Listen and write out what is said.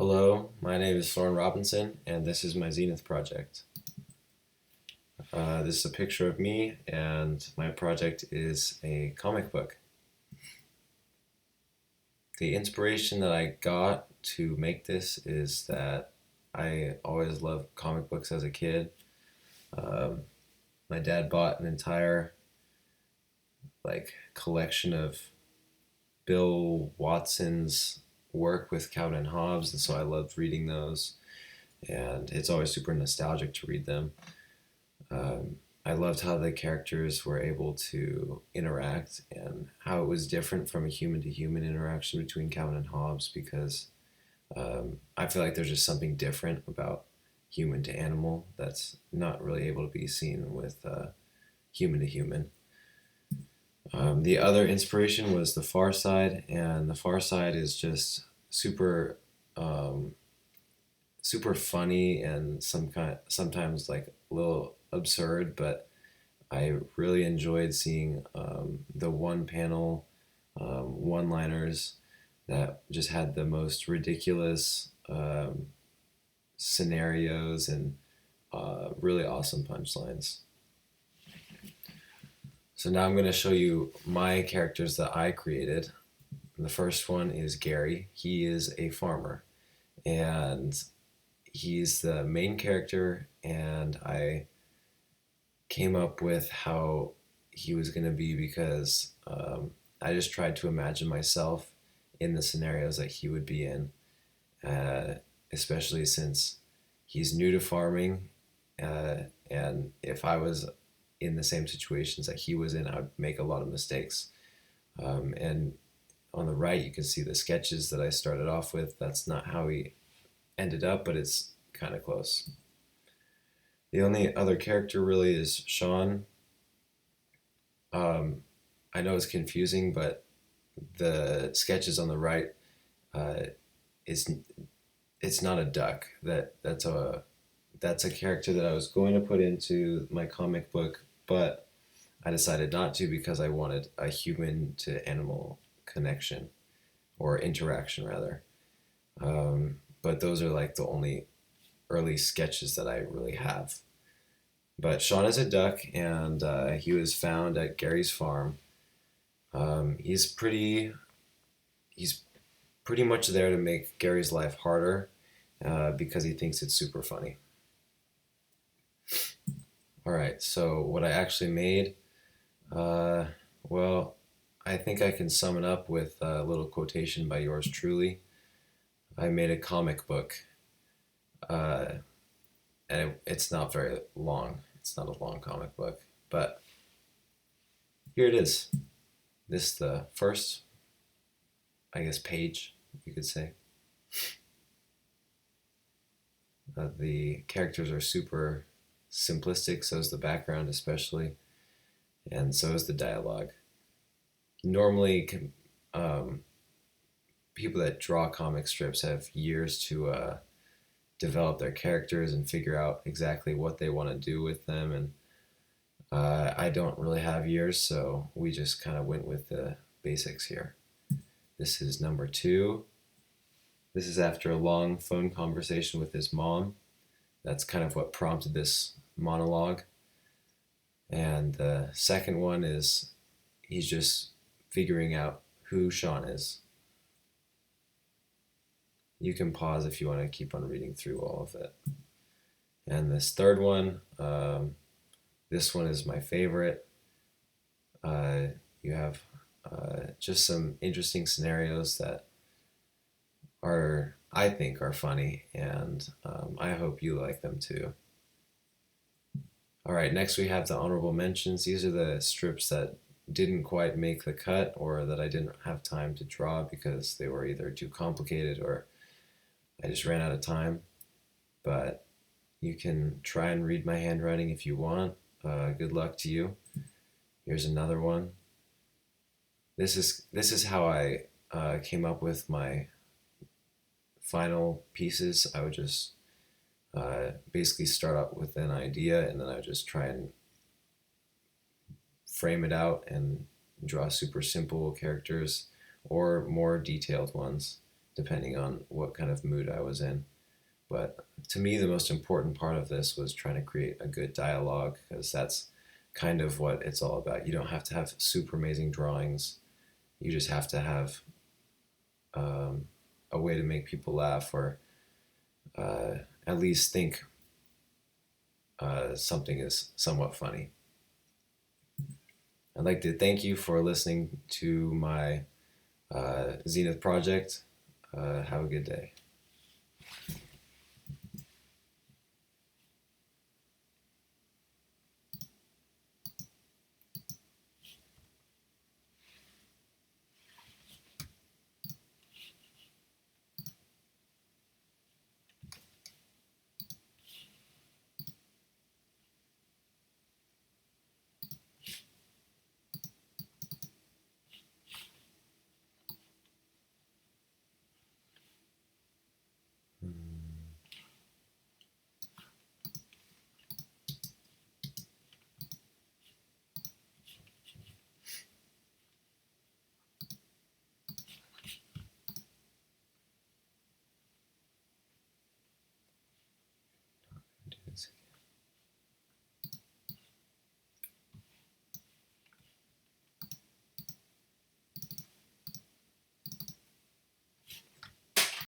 Hello, my name is Soren Robinson, and this is my Zenith project. This is a picture of me, and my project is a comic book. The inspiration that I got to make this is that I always loved comic books as a kid. Um, my dad bought an entire collection of Bill Watson's work with Calvin and Hobbes, and so I loved reading those. And it's always super nostalgic to read them. I loved how the characters were able to interact and how it was different from a human to human interaction between Calvin and Hobbes because I feel like there's just something different about human to animal that's not really able to be seen with human to human. The other inspiration was The Far Side, and The Far Side is just super super funny and sometimes like a little absurd, but I really enjoyed seeing the one panel one-liners that just had the most ridiculous scenarios and really awesome punchlines. So now I'm going to show you my characters that I created. The first one is Gary. He is a farmer, and he's the main character, and I came up with how he was going to be because I just tried to imagine myself in the scenarios that he would be in, especially since he's new to farming, and if I was in the same situations that he was in, I would make a lot of mistakes. And on the right, you can see the sketches that I started off with. That's not how he ended up, but it's kind of close. The only other character really is Sean. I know it's confusing, but the sketches on the right, uh, is it's not a duck. That's a character that I was going to put into my comic book, but I decided not to because I wanted a human to animal connection or interaction rather. But those are like the only early sketches that I really have. But Sean is a duck, and he was found at Gary's farm. He's pretty much there to make Gary's life harder because he thinks it's super funny. All right, so what I actually made, uh, well, I think I can sum it up with a little quotation by yours truly. I made a comic book, uh, and it's not very long. It's not a long comic book, but here it is. This is the first, I guess, page, you could say. The characters are super simplistic, so is the background especially, and so is the dialogue. Normally, um, people that draw comic strips have years to develop their characters and figure out exactly what they want to do with them, and I don't really have years, so we just kind of went with the basics here. This is number 2. This is after a long phone conversation with his mom. That's kind of what prompted this monologue. And the second one is he's just figuring out who Sean is. You can pause if you want to keep on reading through all of it. And this third one, this one is my favorite. You have just some interesting scenarios that I think, are funny, and I hope you like them too. All right, next we have the honorable mentions. These are the strips that didn't quite make the cut or that I didn't have time to draw because they were either too complicated or I just ran out of time. But you can try and read my handwriting if you want. Good luck to you. Here's another one. This is how I came up with my final pieces. I would just basically start up with an idea, and then I would just try and frame it out and draw super simple characters or more detailed ones, depending on what kind of mood I was in. But to me, the most important part of this was trying to create a good dialogue, because that's kind of what it's all about. You don't have to have super amazing drawings. You just have to have a way to make people laugh, or at least think something is somewhat funny. I'd like to thank you for listening to my Zenith project. Have a good day.